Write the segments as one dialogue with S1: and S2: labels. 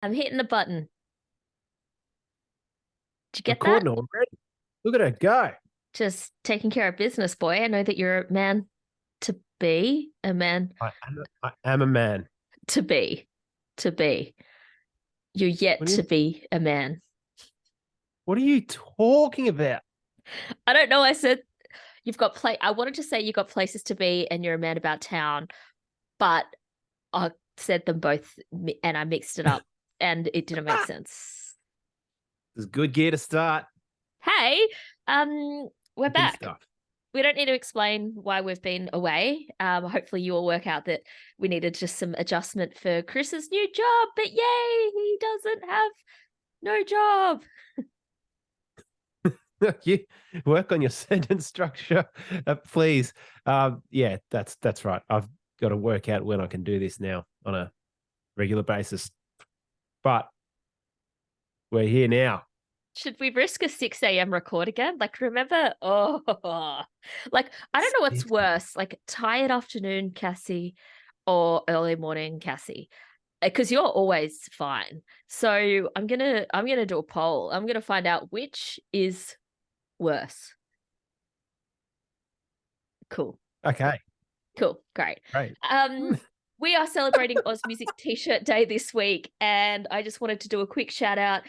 S1: I'm hitting the button. Did you get that?
S2: Recording already. Look at her go.
S1: Just taking care of business, boy. I know that you're a man to be, a man
S2: I am a man.
S1: to be, to be. You're yet
S2: What are
S1: to
S2: you
S1: be a man.
S2: what are you talking about?
S1: I don't know. I said you've got play. I wanted to say you've got places to be and you're a man about town, but I said them both and I mixed it up and it didn't make sense.
S2: This is good gear to start.
S1: Hey, we're
S2: Good
S1: back.
S2: stuff.
S1: We don't need to explain why we've been away. Hopefully you will work out that we needed just some adjustment for Chris's new job, but yay, he doesn't have no job.
S2: You work on your sentence structure, please. Yeah, that's right. I've got to work out when I can do this now on a regular basis. But we're here now.
S1: Should we risk a 6 a.m. record again? Like, remember? Oh, like, I don't know what's worse, like tired afternoon Cassie or early morning Cassie. Because you're always fine. So I'm gonna do a poll. I'm gonna find out which is worse. Cool.
S2: Okay,
S1: Cool. Great.
S2: great.
S1: We are celebrating Oz Music T-shirt Day this week, and I just wanted to do a quick shout out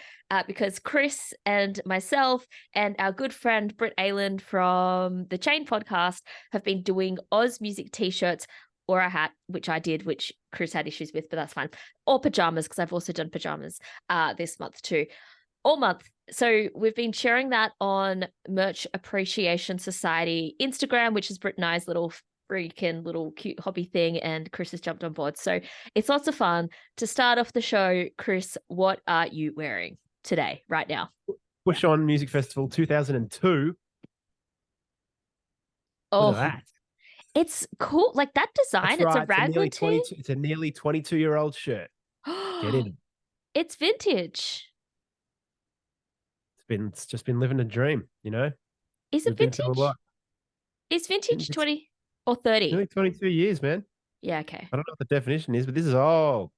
S1: because Chris and myself and our good friend Britt Ayland from the Chain podcast have been doing Oz Music T-shirts or a hat, which I did, which Chris had issues with, but that's fine, or pajamas because I've also done pajamas this month too. All month. So we've been sharing that on Merch Appreciation Society Instagram, which is Britt and I's little freaking little cute hobby thing, and Chris has jumped on board. So it's lots of fun. To start off the show, Chris, what are you wearing today, right now?
S2: Push On Music Festival 2002. Look
S1: Oh,
S2: at that.
S1: it's cool. Like that design,
S2: That's
S1: it's a
S2: right. It's a
S1: raglan
S2: nearly
S1: tee.
S2: 22. It's a nearly 22-year-old shirt. Get in.
S1: It's vintage.
S2: It's just been living a dream, you know?
S1: Is it
S2: We've been through a
S1: vintage?
S2: lot.
S1: Is vintage
S2: It's
S1: 20 or 30?
S2: nearly 22 years, man.
S1: Yeah, okay.
S2: I don't know what the definition is, but this is old.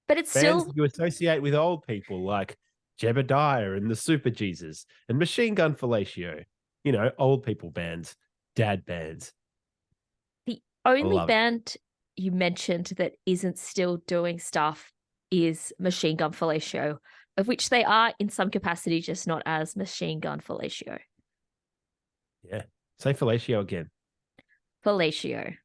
S1: But it's
S2: Bands
S1: still
S2: that you associate with old people like Jebediah and the Super Jesus and Machine Gun Fellatio. You know, old people bands, dad bands.
S1: the
S2: I
S1: only
S2: love it.
S1: band you mentioned that isn't still doing stuff is Machine Gun Fellatio, of which they are in some capacity, just not as Machine Gun Fellatio.
S2: Yeah. Say Fellatio again.
S1: Fellatio.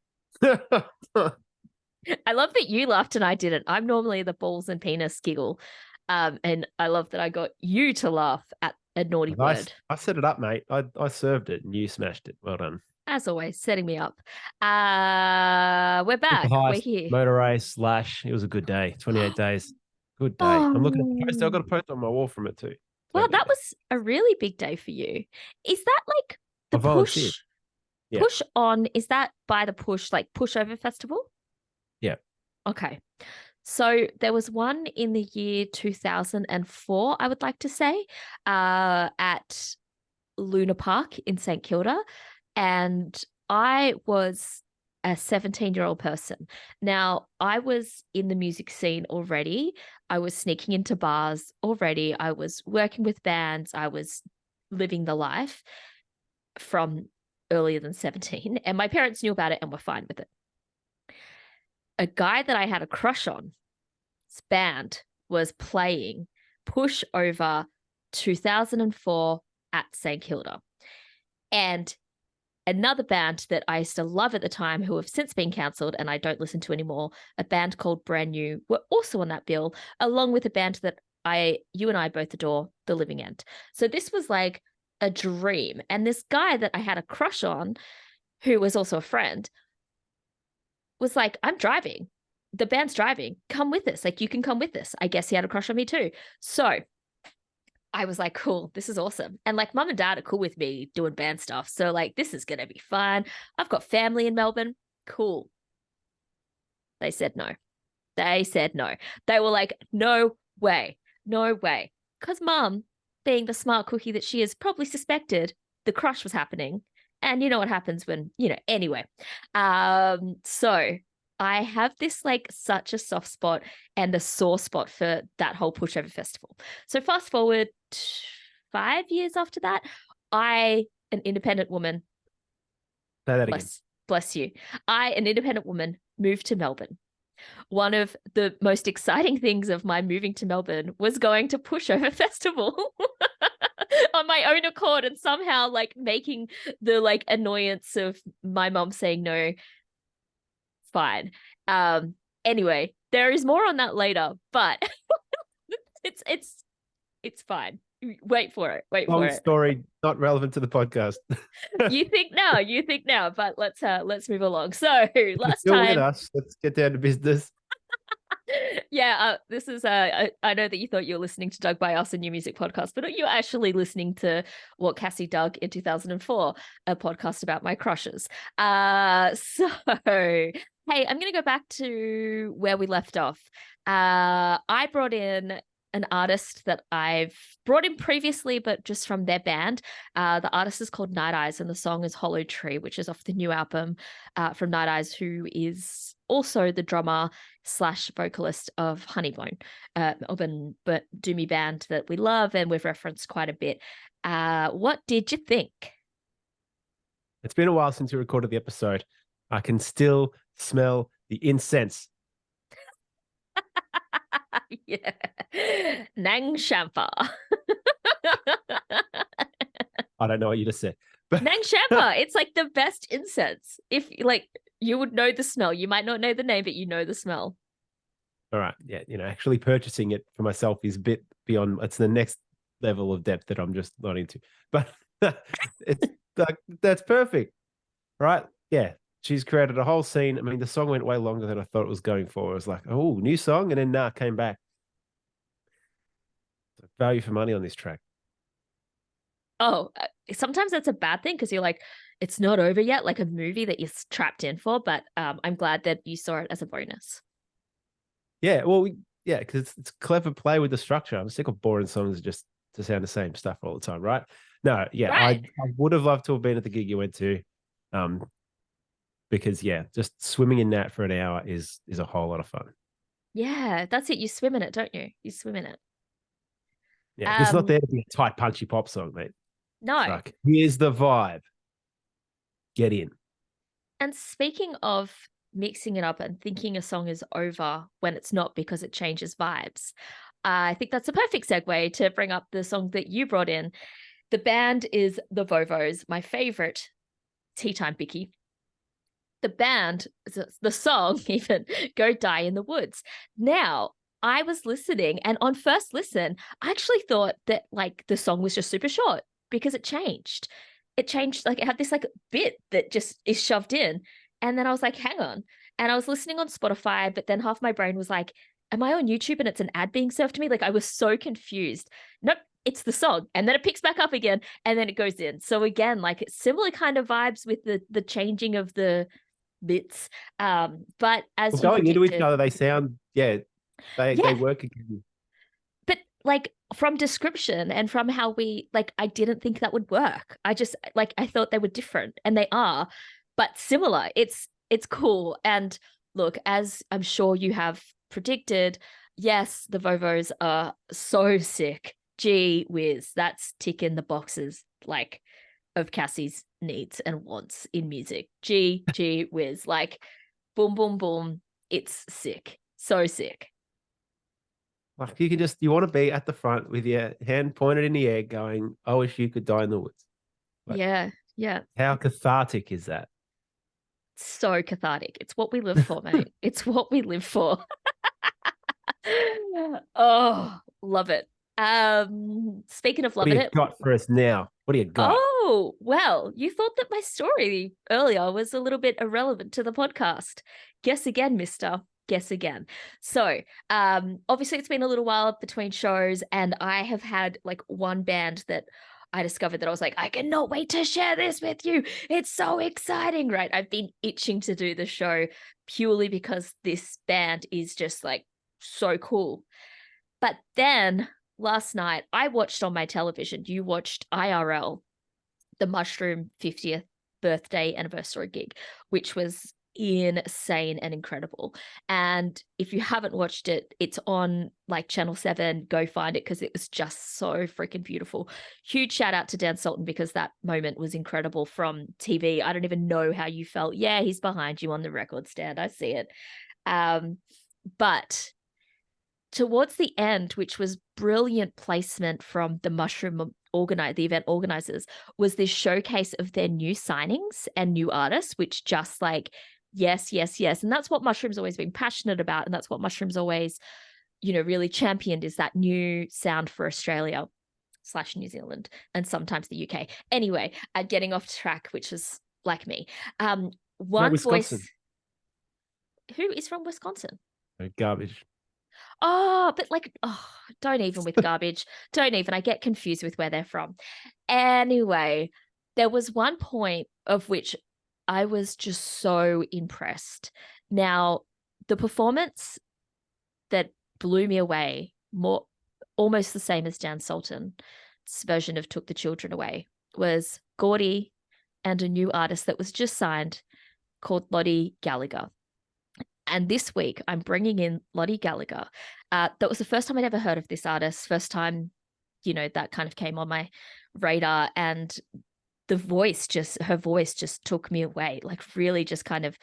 S1: I love that you laughed and I didn't. I'm normally the balls and penis giggle. And I love that I got you to laugh at a naughty
S2: I,
S1: word.
S2: I set it up, mate. I served it and you smashed it. Well done.
S1: As always, setting me up. We're
S2: Super
S1: back. We're
S2: heist,
S1: here.
S2: motor race, slash. It was a good day. 28 days. Good day. I'm looking at the post. I've got
S1: Oh,
S2: a post on my wall from it too.
S1: well,
S2: Great
S1: that
S2: day.
S1: was a really big day for you. Is that like
S2: I
S1: the
S2: volunteered. Yeah.
S1: push on? Is that by the push, like pushover festival?
S2: Yeah.
S1: Okay. So there was one in the year 2004, I would like to say, at Luna Park in St. Kilda. And I was a 17-year-old person. Now, I was in the music scene already. I was sneaking into bars already. I was working with bands. I was living the life from earlier than 17. And my parents knew about it and were fine with it. A guy that I had a crush on, his band was playing Push Over 2004 at St. Kilda. And another band that I used to love at the time, who have since been cancelled and I don't listen to anymore, a band called Brand New, were also on that bill, along with a band that you and I both adore, The Living End. So this was like a dream. And this guy that I had a crush on, who was also a friend, was like, I'm driving. The band's driving. Come with us. Like, you can come with us. I guess he had a crush on me too. So I was like, cool, this is awesome. And like, mum and dad are cool with me doing band stuff. So, like, this is going to be fun. I've got family in Melbourne. Cool. They said no. They said no. They were like, no way. No way. Because mum, being the smart cookie that she is, probably suspected the crush was happening. And you know what happens when, anyway. So I have this like such a soft spot and a sore spot for that whole pushover festival. So fast forward 5 years after that, an independent woman,
S2: Say that again.
S1: bless you, an independent woman, moved to Melbourne. One of the most exciting things of my moving to Melbourne was going to Pushover Festival on my own accord and somehow like making the like annoyance of my mom saying no fine. Anyway, there is more on that later, but it's fine. Wait for it.
S2: Long story, not relevant to the podcast.
S1: You think now, but let's move along. So last
S2: Still with
S1: time,
S2: us. Let's get down to business.
S1: yeah, this is I know that you thought you were listening to Doug by Us, a new music podcast, but you're actually listening to what Cassie dug in 2004, a podcast about my crushes. So hey, I'm gonna go back to where we left off. I brought in an artist that I've brought in previously, but just from their band. The artist is called Night Eyes, and the song is Hollow Tree, which is off the new album from Night Eyes, who is also the drummer / vocalist of Honeybone, Melbourne but doomy band that we love and we've referenced quite a bit. What did you think?
S2: It's been a while since we recorded the episode. I can still smell the incense.
S1: Yeah. Nang Champa.
S2: I don't know what you just said. But
S1: Nang Champa. It's like the best incense. If like you would know the smell. You might not know the name, but you know the smell.
S2: all right. Yeah. Actually purchasing it for myself is a bit beyond, it's the next level of depth that I'm just not into. But it's like, that's perfect. Right. Yeah. She's created a whole scene. I mean, the song went way longer than I thought it was going for. It was like, oh, new song. And then came back. Value for money on this track.
S1: Oh, sometimes that's a bad thing because you're like, it's not over yet, like a movie that you're trapped in for. But I'm glad that you saw it as a bonus.
S2: Yeah, well, yeah, because it's clever play with the structure. I'm sick of boring songs just to sound the same stuff all the time, right? No, yeah,
S1: Right.
S2: I would have loved to have been at the gig you went to, because yeah, just swimming in that for an hour is a whole lot of fun.
S1: Yeah, that's it. You swim in it, don't you? You swim in it.
S2: Yeah, it's not there to be a tight, punchy pop song, mate.
S1: No.
S2: It's like, here's the vibe. Get in.
S1: And speaking of mixing it up and thinking a song is over when it's not because it changes vibes, I think that's a perfect segue to bring up the song that you brought in. The band is the Vovos, my favorite tea time bicky. The band, the song even, Go Die in the Woods. Now, I was listening, and on first listen, I actually thought that like the song was just super short because it changed. It changed, like it had this like bit that just is shoved in. And then I was like, hang on. And I was listening on Spotify, but then half my brain was like, am I on YouTube and it's an ad being served to me? Like I was so confused. Nope, it's the song. And then it picks back up again and then it goes in. So again, like it's similar kind of vibes with the changing of the bits. But as
S2: Well,
S1: you
S2: going into each
S1: predicted,
S2: other, they sound, they
S1: yeah,
S2: work again.
S1: but like from description and from how we like, I didn't think that would work. I just like I thought they were different, and they are, but similar. It's cool. And look, as I'm sure you have predicted, yes, the Vovos are so sick. Gee whiz, that's ticking the boxes like of Cassie's needs and wants in music. Gee whiz, like boom, boom, boom. It's sick. So sick.
S2: Like you want to be at the front with your hand pointed in the air going, I wish you could die in the woods. Like,
S1: Yeah. Yeah.
S2: how cathartic is that?
S1: So cathartic. It's what we live for, mate. It's what we live for. Oh, love it. Speaking of
S2: What do
S1: loving
S2: you
S1: it.
S2: got for us now? What do you got?
S1: Oh, well, you thought that my story earlier was a little bit irrelevant to the podcast. Guess again, mister. Guess again. So, obviously it's been a little while between shows, and I have had like one band that I discovered that I was like, I cannot wait to share this with you. It's so exciting, right? I've been itching to do the show purely because this band is just like so cool. But then last night I watched on my television, you watched IRL, the Mushroom 50th birthday anniversary gig, which was insane and incredible. And if you haven't watched it, it's on like Channel 7. Go find it because it was just so freaking beautiful. Huge shout out to Dan Sultan because that moment was incredible from TV. I don't even know how you felt. Yeah, he's behind you on the record stand. I see it. But towards the end, which was brilliant placement from the the event organizers, was this showcase of their new signings and new artists, which just like, yes, yes, yes. And that's what Mushroom's always been passionate about. And that's what Mushroom's always, really championed, is that new sound for Australia / New Zealand and sometimes the UK. Anyway, getting off track, which is like me. One
S2: Wisconsin.
S1: voice. Who is from Wisconsin?
S2: Garbage.
S1: Oh, but like, don't even with garbage. Don't even. I get confused with where they're from. Anyway, there was one point of which I was just so impressed. Now, the performance that blew me away, almost the same as Dan Sultan's version of Took the Children Away, was Gordy and a new artist that was just signed called Lotte Gallagher. And this week, I'm bringing in Lotte Gallagher. That was the first time I'd ever heard of this artist. First time, that kind of came on my radar. And her voice just took me away, like really just kind of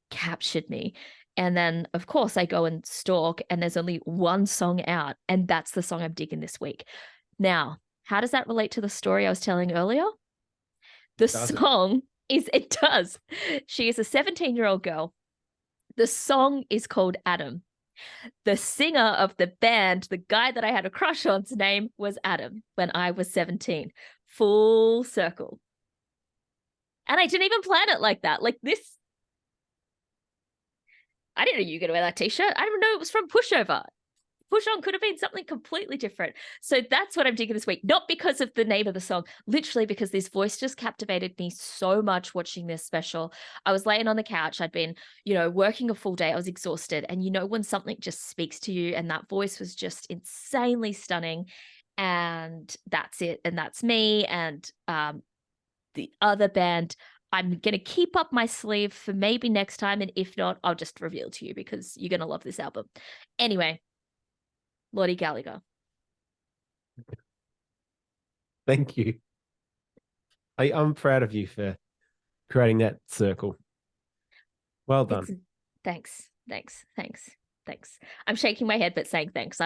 S1: captured me. And then, of course, I go and stalk, and there's only one song out. And that's the song I'm digging this week. Now, how does that relate to the story I was telling earlier? It does. She is a 17-year-old girl. The song is called Adam. The singer of the band, the guy that I had a crush on's name was Adam when I was 17. Full circle. And I didn't even plan it like that. Like this. I didn't know you were going to wear that t-shirt. I didn't know it was from Pushover. Push On could have been something completely different. So that's what I'm digging this week. Not because of the name of the song, literally because this voice just captivated me so much watching this special. I was laying on the couch. I'd been, working a full day. I was exhausted. And when something just speaks to you, and that voice was just insanely stunning. And that's it. And that's me. And the other band, I'm going to keep up my sleeve for maybe next time. And if not, I'll just reveal to you because you're going to love this album. Anyway, Lotte Gallagher.
S2: Thank you. I'm proud of you for creating that circle. Well done.
S1: Thanks. I'm shaking my head but saying thanks.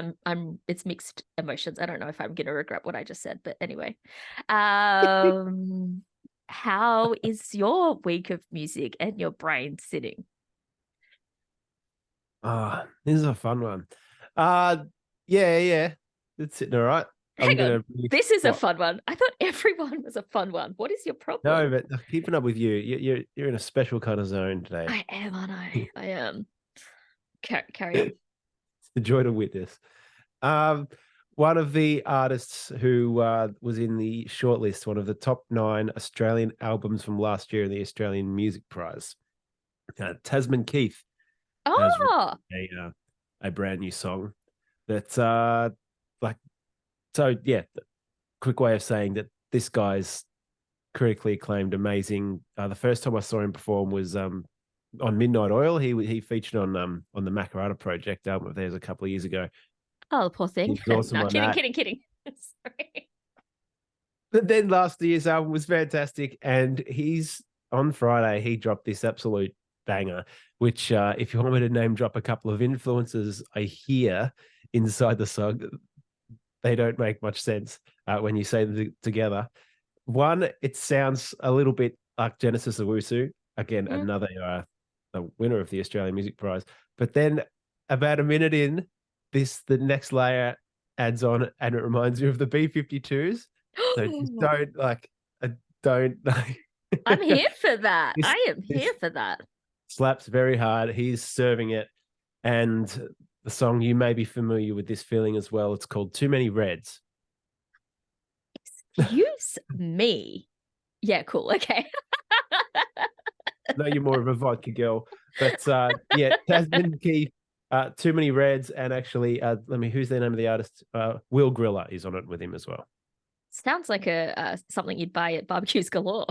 S1: It's mixed emotions. I don't know if I'm going to regret what I just said, but anyway. How is your week of music and your brain sitting?
S2: This is a fun one. Yeah. It's sitting all right.
S1: This is a fun one. I thought everyone was a fun one. What is your problem?
S2: No, but keeping up with you. You're in a special kind of zone today.
S1: I am, aren't I? I am. Carry on.
S2: It's a joy to witness. One of the artists who was in the shortlist, one of the top 9 Australian albums from last year in the Australian Music Prize, Tasman Keith, has written a brand new song. That's quick way of saying that this guy's critically acclaimed, amazing. The first time I saw him perform was on Midnight Oil. He featured on the Macarata Project album of theirs a couple of years ago.
S1: Oh, poor thing.
S2: Awesome.
S1: No, kidding. Sorry.
S2: But then last year's album was fantastic, and on Friday he dropped this absolute banger, which if you want me to name drop a couple of influences I hear inside the song, they don't make much sense when you say them together. One, it sounds a little bit like Genesis Owusu, again, another the winner of the Australian Music Prize. But then about a minute in, the next layer adds on, and it reminds me of the B-52s. So just don't.
S1: I'm here for that. I am here for that.
S2: Slaps very hard. He's serving it. And the song, you may be familiar with this feeling as well. It's called Too Many Reds.
S1: Excuse me. Yeah, cool. Okay.
S2: No, you're more of a vodka girl. But Tasman Keith, Too Many Reds, and actually, who's the name of the artist? Will Griller is on it with him as well.
S1: Sounds like a something you'd buy at Barbecues Galore.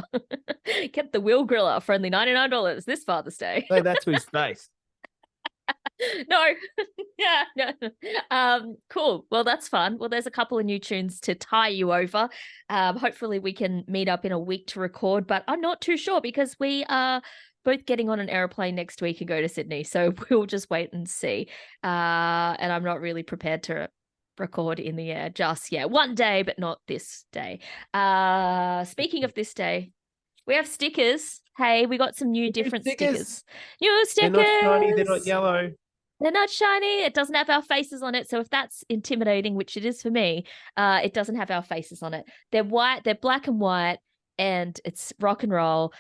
S1: Get the wheel griller for only $99 this Father's Day.
S2: Say that to his face.
S1: No. Yeah, no. Cool. Well, that's fun. Well, there's a couple of new tunes to tie you over. Hopefully we can meet up in a week to record, but I'm not too sure because we are both getting on an airplane next week and go to Sydney. So we'll just wait and see. And I'm not really prepared to record in the air just yet. One day, but not this day. Speaking of this day, we have stickers. Hey, we got some new different stickers. New stickers.
S2: They're not shiny, they're not yellow.
S1: They're not shiny. It doesn't have our faces on it. So if that's intimidating, which it is for me, it doesn't have our faces on it. They're white, they're black and white, and it's rock and roll.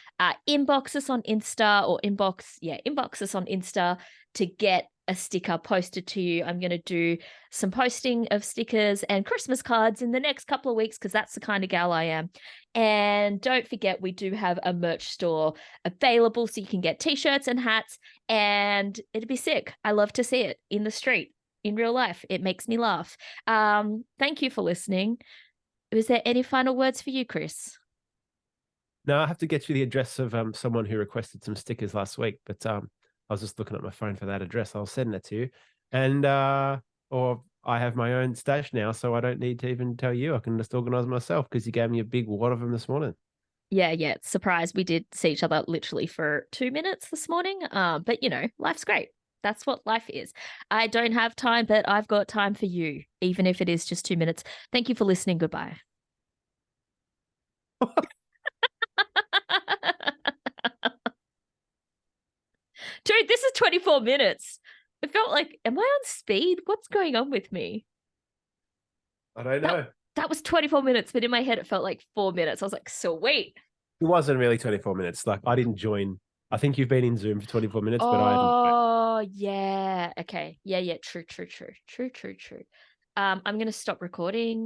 S1: Inbox us on Insta or inbox us on Insta to get a sticker posted to you. I'm going to do some posting of stickers and Christmas cards in the next couple of weeks because that's the kind of gal I am. And don't forget, we do have a merch store available so you can get t-shirts and hats, and it'd be sick. I love to see it in the street, in real life. It makes me laugh. Thank you for listening. Was there any final words for you, Chris?
S2: No, I have to get you the address of someone who requested some stickers last week, but I was just looking at my phone for that address. I'll send that to you. And or I have my own stash now, so I don't need to even tell you. I can just organize myself because you gave me a big wad of them this morning.
S1: Yeah. Surprise. We did see each other literally for 2 minutes this morning. But you know, life's great. That's what life is. I don't have time, but I've got time for you, even if it is just 2 minutes. Thank you for listening. Goodbye. Dude, this is 24 minutes. It felt like, am I on speed? What's going on with me?
S2: I don't know.
S1: That was 24 minutes, but in my head, it felt like 4 minutes. I was like, sweet.
S2: It wasn't really 24 minutes. Like I didn't join. I think you've been in Zoom for 24 minutes, but I hadn't.
S1: Oh, yeah. Okay. Yeah. True. I'm going to stop recording.